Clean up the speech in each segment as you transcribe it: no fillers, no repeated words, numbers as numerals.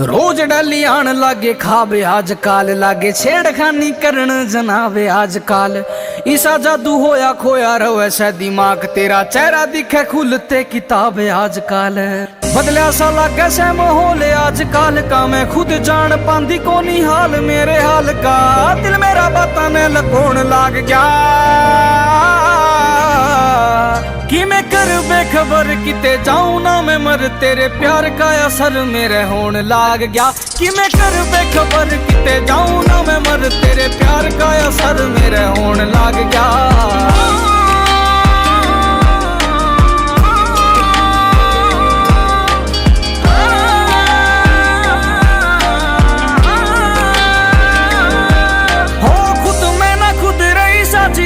रोज डली आन लागे खाबे आजकल लागे छेड़खानी करन जनावे आजकल। ईसा जादू होया खोया रवे से दिमाग तेरा चेहरा दिखे खुलते किताबे आजकल। बदलिया सा लागे से माहौल आजकल का मैं खुद जान पांदी कोनी हाल मेरे हाल का। दिल मेरा बातां ने लकोण लाग गया कि मैं कर बेखबर किते जाऊं ना मैं मर तेरे प्यार का असर मेरे होन लाग गया। कि मैं कर बेखबर किते जाऊं ना मैं मर तेरे प्यार का असर मेरे होन लाग गया।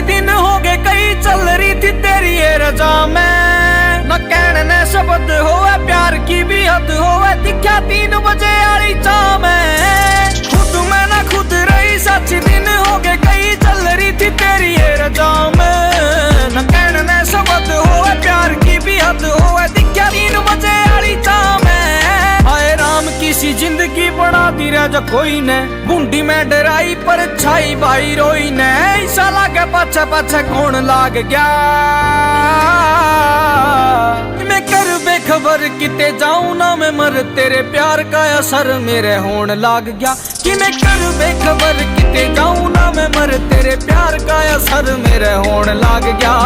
दिन हो गए कई चल रही थी तेरी ये रजा में न कहने शब्द होवे प्यार की भी हद होवे दिखा 3 बजे आड़ी चाह में खुद में ना खुद रही सच। दिन हो गए कई चल रही थी तेरी ये रजा में न कहने शब्द होवे प्यार की भी हद होवे दिखा 3 बजे आड़ी चाह में। हाय राम किसी जिंदगी बना दी रे जो कोई ने बूंदी में डराई पर छाई भाई रोई ने। ऐसा लागे पाछे पाछे कौन लाग गया मैं कर बेखबर किते जाऊं ना मैं मर तेरे प्यार का असर मेरे होन लाग गया। कि मैं कर बेखबर किते जाऊं ना मैं मर तेरे प्यार का असर मेरे होन लाग गया।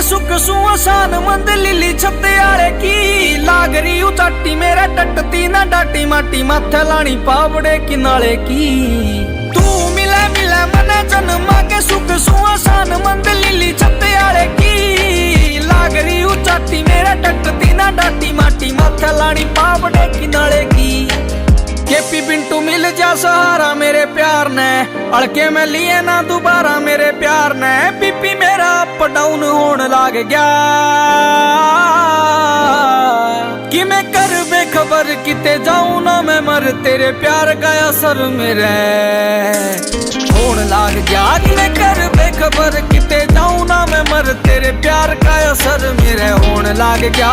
सुख सुसान मंद लिली छत्ते आले की लाग रही उचाटी मेरा टटती ना डाटी माटी माथे लानी पावड़े किनारे की। तू मिले मिले मने जन्मा के सुख सुसान मंद लिली छत्ते आले की लाग रही उचाटी मेरा टटती ना डाटी माटी माथे लानी पावड़े किनारे की। केपी पिंटू मिल जा सहारा मेरे प्यार ने अड़के में लिए ना दोबारा मेरे प्यार ने। पीपी मेरा अप डाउन होने लाग गया कि मैं कर बेखबर किते जाऊं ना मैं मर तेरे प्यार का असर मेरे होने लाग गया। कि मैं कर बेखबर किते जाऊं ना मैं मर तेरे प्यार का असर मेरे होने लाग गया।